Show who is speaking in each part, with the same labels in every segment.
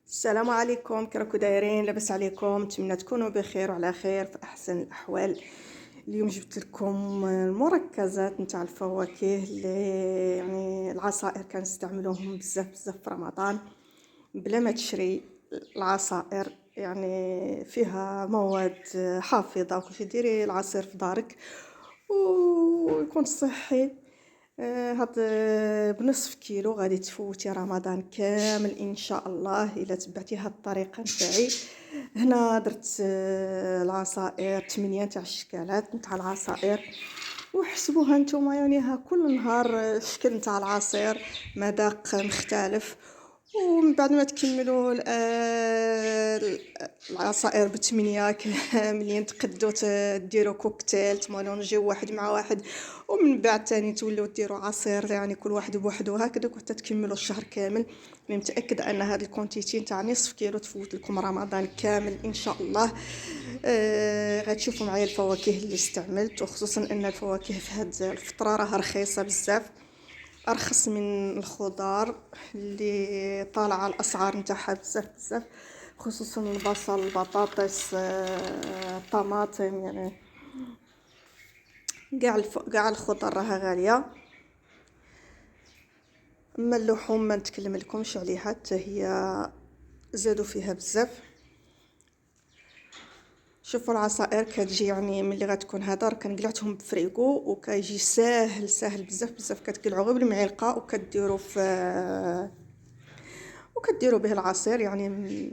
Speaker 1: السلام عليكم، كي راكو دايرين؟ لاباس عليكم؟ نتمنى تكونوا بخير وعلى خير في احسن الاحوال. اليوم جبت لكم المركزات نتاع الفواكه اللي يعني العصائر كنستعملوهم بزاف بزاف في رمضان بلا ما تشري. العصائر يعني فيها مواد حافظه وكلشي، ديري العصير في دارك ويكون صحي. هاد بنصف كيلو غادي تفوتي رمضان كامل ان شاء الله الا تبعتي هاد الطريقه نتاعي. هنا درت العصائر 8 تاع الشكالات نتاع العصائر، وحسبوها نتوما يعني ها كل نهار الشكل نتاع العصير مذاق مختلف. ومن بعد ما تكملوا العصائر بثمانية كاملين تقدو ديروا كوكتيل تمالونجيو واحد مع واحد، ومن بعد تاني تولوا ديروا عصير يعني كل واحد بوحدو هكذا حتى تكملوا الشهر كامل. انا متاكده ان هذا الكونتيتي نتاع نصف كيلو تفوت لكم رمضان كامل ان شاء الله. غتشوفوا معايا الفواكه اللي استعملت، وخصوصا ان الفواكه في هاد الفتره راه رخيصه بزاف، ارخص من الخضار اللي طالعه الاسعار نتاعها بزاف بزاف، خصوصا البصل، البطاطس، الطماطم، يعني كاع الخضر راها غاليه. اما اللحوم ما نتكلم لكمش عليها حتى هي زادوا فيها بزاف. شوفوا العصائر كتجي يعني ملي غتكون هدار كنقلعتهم بفريغو وكيجي ساهل ساهل بزاف بزاف، كتقلعوه غير بالمعلقه وكديروا في وكديروا به العصير يعني.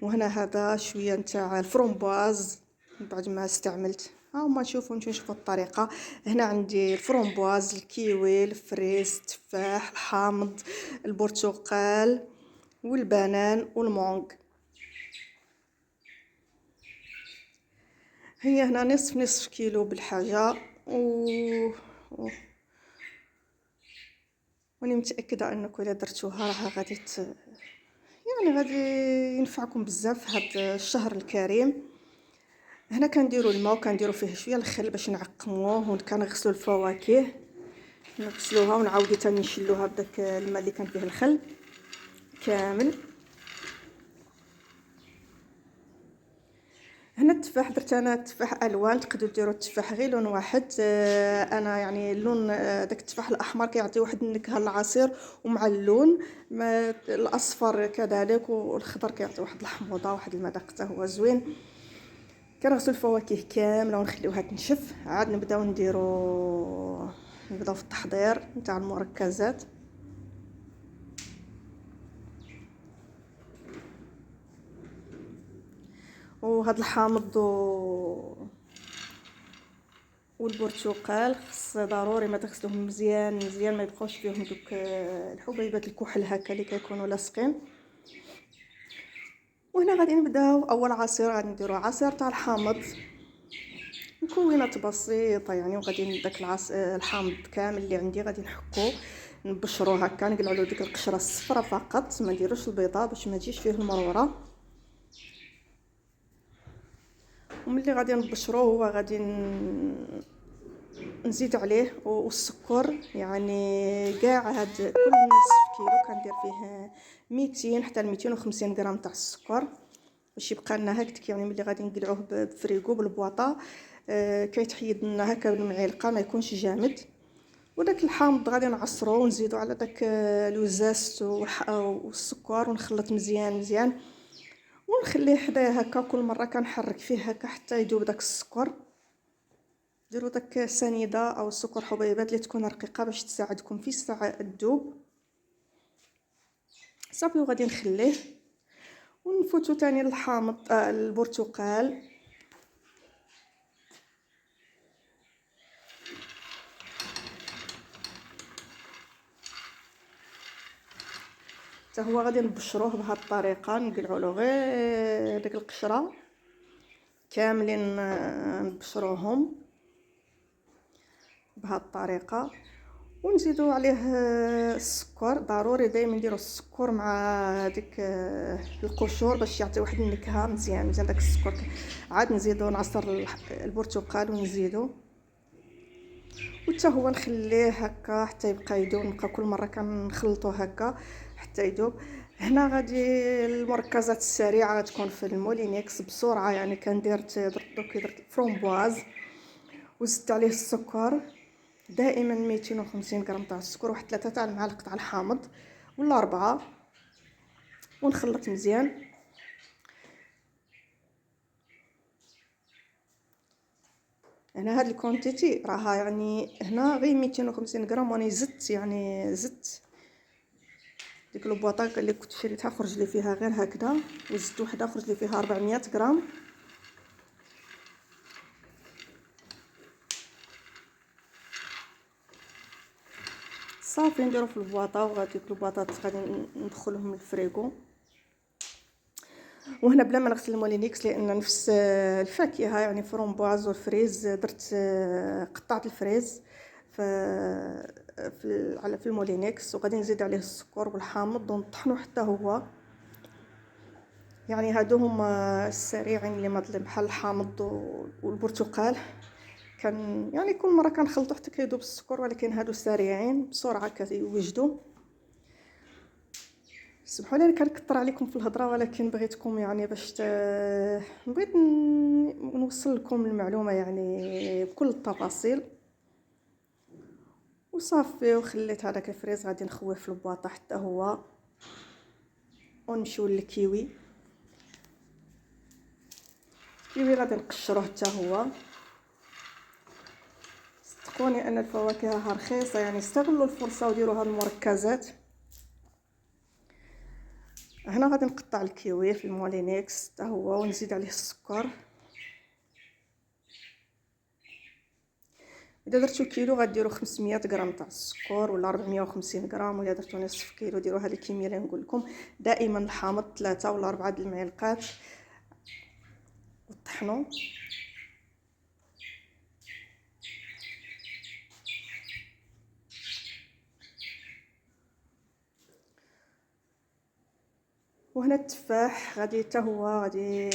Speaker 1: وهنا هذا شويه نتاع الفرومبواز بعد ما استعملت. ها هما نشوفوا نشوفوا الطريقه. هنا عندي الفرومبواز، الكيوي، الفريز، التفاح، الحامض، البرتقال والبنان والمونغ. هي هنا نصف كيلو بالحاجه و... واني متاكده انكم اذا درتوها راه يعني غادي ينفعكم بزاف هذا الشهر الكريم. هنا كنديروا الماء وكنديروا فيه شويه الخل باش نعقموه، وكنغسلوا الفواكه، نغسلوها ونعاودو تاني نشلوها بداك الماء اللي كان فيه الخل كامل. هنا التفاح درت انا تفاح الوان، تقدروا ديروا التفاح غير لون واحد. انا يعني اللون داك التفاح الاحمر كيعطي واحد النكهه للعصير، ومع اللون الاصفر كذلك، والخضر كيعطي واحد الحموضه واحد المذاق حتى هو زوين. كنغسلوا الفواكه كامله ونخليوها تنشف، عاد نبداو في التحضير نتاع المركزات. وهاد الحامض والبرتقال خص ضروري ما تغسلوهم مزيان مزيان، ما يبقاوش فيهم دوك الحبيبات الكحل هكا اللي كيكونوا لاصقين. وهنا غادي نبداو اول عصير، غادي نديرو عصير تاع الحامض، مكونات بسيطه يعني. وغادي داك الحامض كامل اللي عندي غادي نحكو نبشرو هكا، نقلعوا له ديك القشره الصفراء فقط، ما نديروش البيضه باش ما تجيش فيه المروره. وملي غادي نبشروه هو غادي نزيد عليه والسكر، يعني كاع هاد كل نصف كيلو كندير فيه 200 حتى 250 غرام تاع السكر باش يبقى لنا هكذاك. يعني ملي غادي نقلعوه بفريغو بالبواطه كيتحيد لنا هكا بالمعلقه، ما يكونش جامد. وداك الحامض غادي نعصروه ونزيدو على داك لوزاست والسكر ونخلط مزيان مزيان، ونخليه حداه هكا. كل مره كنحرك فيه هكا حتى يذوب داك السكر. ديروا داك سنيده او السكر حبيبات اللي تكون رقيقه باش تساعدكم في الساعه الذوب. صافي وغادي نخليه ونفوتو تاني الحامض البرتقال. حتى هو غادي نبشروه بهذه الطريقه، نقلعوا له غير ديك القشره كاملين، نبشروهم بهذه الطريقه. ونزيدوا عليه السكر، ضروري دائما نديروا السكر مع ديك القشور باش يعطي واحد النكهه مزيان مزيان داك السكر. عاد نزيدوا نعصر البرتقال ونزيدوا، وحتى هو نخليه هكا حتى يبقى يذوب. نبقى كل مره كنخلطوه هكا حتى يذوب. هنا غادي المركزات السريعه تكون في المولينيكس بسرعه، يعني كندير درت الفرومبواز وزدت عليه السكر، دائما 250 غرام تاع السكر، واحد 3 تاع المعالق تاع الحامض ولا 4، ونخلط مزيان. هنا هاد الكونتيتي راها يعني هنا غير 250 غرام، وانا زدت يعني زدت ديك البواطه اللي كنت شريتها خرج لي فيها غير هكذا، وزدت وحده خرج لي فيها 400 غرام. صافي نديرو في البواطه، وغادي البواطات غادي ندخلهم للفريغو. وهنا بلا ما نغسل المولينيكس لان نفس الفاكهه يعني فرومبواز والفريز، درت قطعت الفريز في المولينيكس، وغادي نزيد عليه السكر والحامض ونطحنو حتى هو. يعني هادو هما السريعين اللي ماطلين بحال الحامض والبرتقال. كان يعني كل مره كنخلطو حتى كيذوب السكر، ولكن هادو سريعين بسرعه كيوجدوا. سمحوا لي انا كنكثر عليكم في الهضره، ولكن بغيتكم يعني باش بغيت نوصل لكم المعلومه يعني بكل التفاصيل. وصافي وخليت هذاك الفريز غادي نخويه في البواطه حتى هو، ونمشيو للكيوي. الكيوي غادي نقشروه حتى هو. صدقوني ان الفواكه رخيصه، يعني استغلوا الفرصه وديروا هاد المركزات. هنا غادي نقطع الكيوي في المولينيكس حتى هو، ونزيد عليه السكر. اذا درتو كيلو غديروا 500 غرام تاع السكر ولا 450 غرام، ولا درتو نصف كيلو ديروا هذه الكميه اللي نقول لكم. دائما الحامض 3 ولا 4 د المعلقات، وطحنوا. وهنا التفاح غادي حتى هو غادي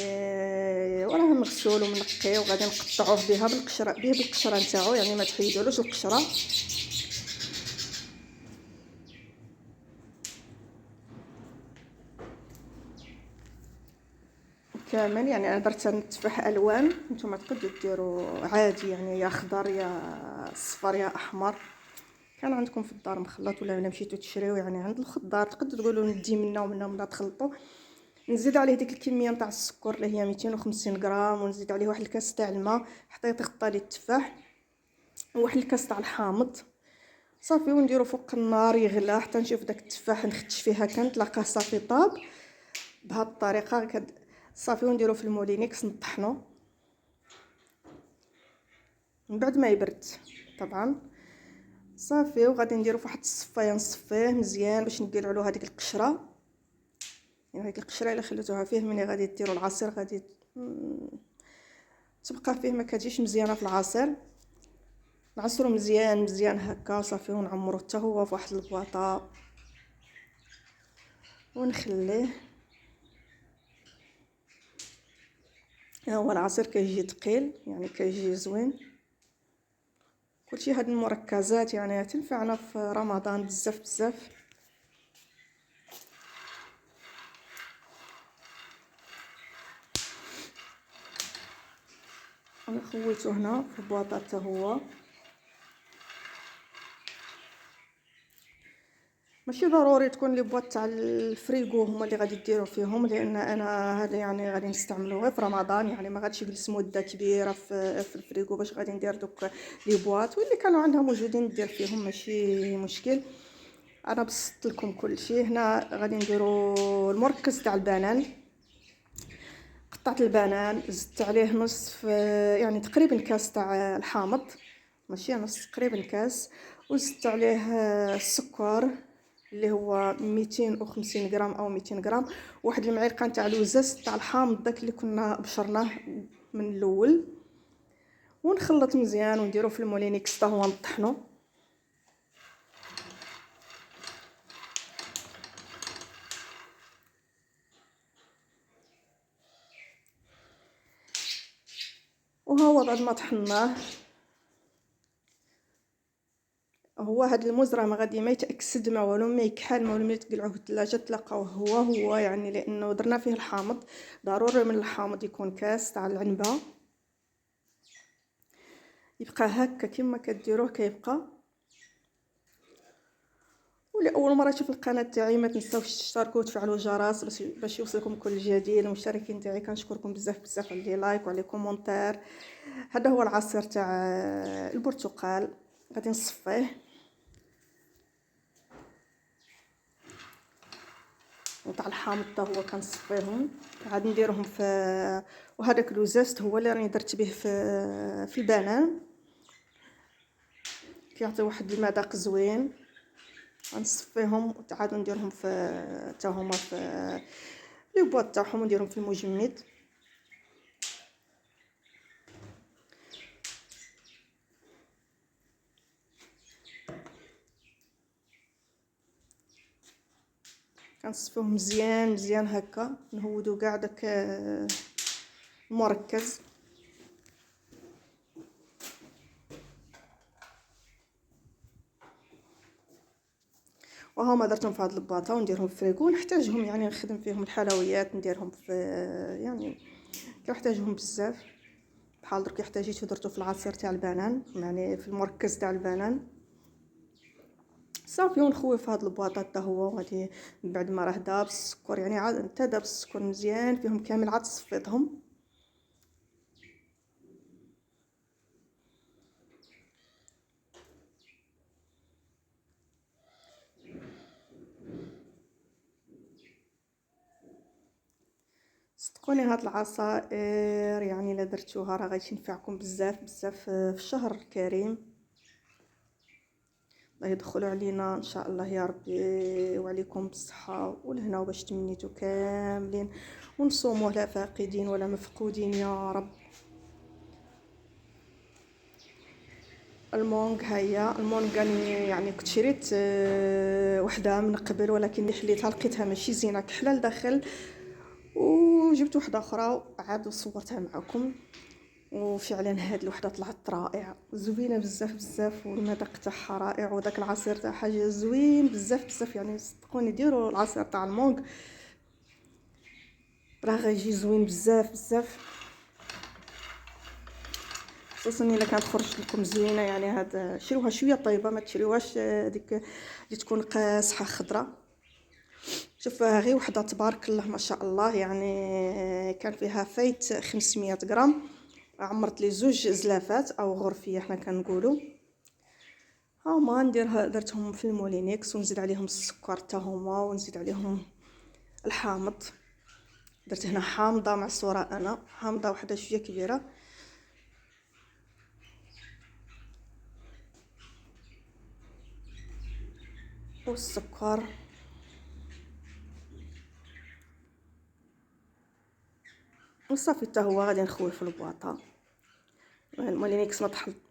Speaker 1: وراه مغسول ومنقي، وغادي نقطعوه بها بالقشره، بالقشره نتاعو، يعني ما تحيدولوش القشره. كامل يعني انا درت التفاح الوان، نتوما تقدروا ديروا عادي يعني يا خضر يا صفر يا احمر، كان عندكم في الدار مخلط ولا الا مشيتو تشريو يعني عند الخضار، تقدروا تقولوا ندي منا ومنا ولا تخلطوا. نزيد عليه ديك الكميه نتاع السكر اللي هي 250 غرام، ونزيد عليه واحد الكاس تاع الماء، حطيت يغطى لي التفاح، وواحد الكاس تاع الحامض. صافي ونديرو فوق النار يغلى حتى نشوف داك التفاح نختش فيها كنتلاقاه صافي طاب بهذه الطريقه. صافي ونديرو في المولينيكس نطحنو من بعد ما يبرد طبعا. صافي وغادي نديرو فواحد الصفايه نصفيه مزيان باش نديرو له هذيك القشره، يعني هذيك القشره الا خليتوها فيه ملي غادي ديروا العصير غادي تبقى فيه ما كتجيش مزيانه في العصير. نعصرو مزيان مزيان هكا صافي، ونعمرو حتى هو في واحد البواطه ونخليه. ها هو العصير كيجي ثقيل يعني كيجي زوين. كلشي هاد المركزات يعني تنفعنا في رمضان بزاف بزاف. انا خويته هنا في البواطه حتى هو. ماشي ضروري تكون لي بواط تاع الفريغو هما اللي غادي ديروا فيهم، لان انا هذا يعني غادي نستعملوه غير في رمضان، يعني ما غاديش يجلس مده كبيره في الفريغو باش غادي ندير دوك لي بواط، واللي كانوا عندها موجودين ندير فيهم ماشي مشكل. انا بسطت لكم كل شيء. هنا غادي نديروا المركز تاع البنان. قطعت البنان زدت عليه نصف يعني تقريبا كاس تاع الحامض، ماشي نص تقريبا كاس، وزدت عليه السكر اللي هو 250 غرام او 200 غرام، واحد المعلقه تاع الوزاز تاع الحامض داك اللي كنا بشرناه من الاول، ونخلط مزيان ونديرو في المولينيكس حتى هو نطحنو. وها هو بعد ما طحناه هو هاد الموز راه ما غادي ما يتاكسد ما والو، ما يكحل ما والو، ملي تقلعوه في الثلاجه تلقاوه هو يعني، لانه درنا فيه الحامض. ضروري من الحامض يكون كاس تاع العنبه، يبقى هكا كما كديروه كيبقى. ولا اول مره تشوف القناه تاعي ما تنساوش تشتركوا وتفعلوا الجرس باش يوصلكم كل جديد. المشتركين تاعي كنشكركم بزاف بزاف على لي لايك وعلى كومونتير. هذا هو العصير تاع البرتقال، غادي نصفيه وتاع الحامض حتى هو كنصفيهم، عاد نديرهم في. وهذاك لوزاست هو اللي راني درت به في البنان، كيعطي واحد المذاق زوين. غنصفيهم وعاد نديرهم في حتى هما في لي بواط تاعهم ونديرهم في المجمد. كنصفيهم مزيان مزيان هكا، نهودو كاع داك المركز. وهما درتهم في هاد الباطه ونديرهم في الفريكو. نحتاجهم يعني نخدم فيهم الحلويات، نديرهم في يعني كنحتاجهم بزاف. بحال درك احتاجيتو درتو في العصير تاع البنان، يعني في المركز تاع البنان صافي. ونخوي في هاد البواطه حتى هو غادي من بعد ما راه داب السكر، يعني عاد انت داب السكر مزيان فيهم كامل، عاد تصفيتهم. صدقوني هاد العصائر يعني الا درتوها راه غادي تنفعكم بزاف بزاف في الشهر الكريم. الله يدخلوا علينا ان شاء الله يا ربي، وعليكم بالصحه والهنا، وباش تمنيتو كاملين ونصوموا لا فاقدين ولا مفقودين يا رب. المونغ هيا المونغ يعني كنت شريت وحده من قبل، ولكن اللي حليتها لقيتها ماشي زينه، كحله لداخل. وجبت وحده اخرى عاد وصورتها معكم، وفعلا هاد الوحده طلعت رائعه زوينه بزاف بزاف، والمذاق تاعها رائع، وداك العصير تاع حاجه زوين بزاف بزاف. يعني صدقوني ديروا العصير تاع المونغ راه غيجي زوين بزاف بزاف، خصوصا الا كانت خرجت لكم زوينه. يعني هاد شروها شويه طيبه، ما تشريوهاش ديك اللي تكون قاصحه خضراء. شوف غير وحده تبارك الله ما شاء الله، يعني كان فيها فايت 500 غرام، عمرت لي زوج زلافات او غرفيه حنا كنقولوا. هما نديرها درتهم في المولينيكس ونزيد عليهم السكر حتى هما، ونزيد عليهم الحامض. درت هنا حامضه معصوره، انا حامضه وحده شويه كبيره، والسكر. وصافي حتى هو غادي نخويه في البواطه. المولينيكس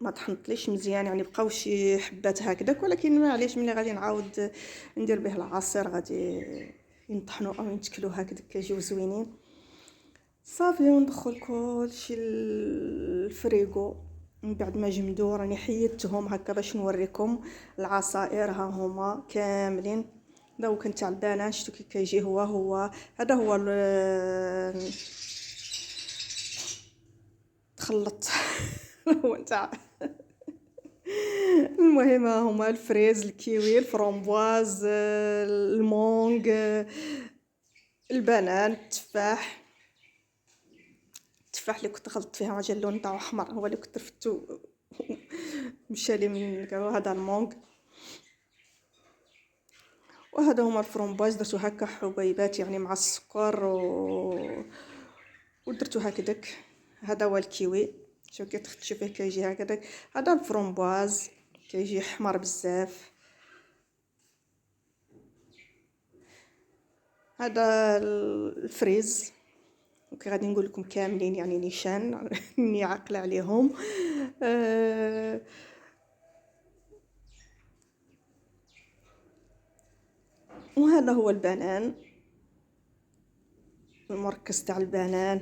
Speaker 1: ما طحنتليش مزيان، يعني بقاو شي حبات هكذاك، ولكن معليش ملي غادي نعاود ندير به العصير غادي ينطحنوا او ينتكلوا هكذاك كيجيو زوينين. صافي وندخل كلشي الفريغو. من بعد ما جمدوا راني حيدتهم هكا باش نوريكم العصائر، ها هما كاملين. هذا هو كان تاع البنان، شفتو كي كيجي هو هذا هو تخلط هو نتاع المهم هما الفريز، الكيوي، الفرامبواز، المونغ، البنان، التفاح اللي كنت غلطت فيها جا اللون تاعو احمر، هو اللي كنت رفدتو مشى لي من هذا المونغ. وهذا هما الفرامبواز درتو هكا حبيبات يعني مع السكر ودرتو هكذاك. هذا هو الكيوي، شوف كي تختشو فيه كيجي هكذاك. هذا الفرامبواز كيجي حمر بزاف. هذا الفريز، وكي غادي نقول لكم كاملين يعني نيشان اني عاقله عليهم. وهذا هو البنان، المركز تاع البنان،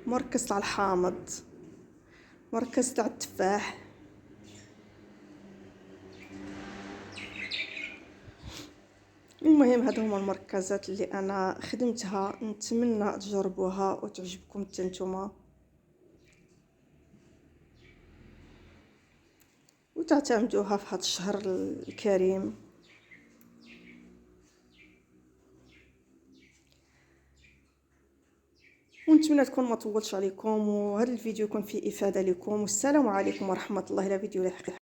Speaker 1: مركز تاع الحامض، مركز تاع التفاح. المهم هادو هما المركزات اللي انا خدمتها، نتمنى تجربوها وتعجبكم حتى نتوما وتعتمدوها في هذا الشهر الكريم. ونتمنى تكون ما طولتش عليكم وهذا الفيديو يكون فيه افاده لكم، والسلام عليكم ورحمه الله. الى فيديو لاحق.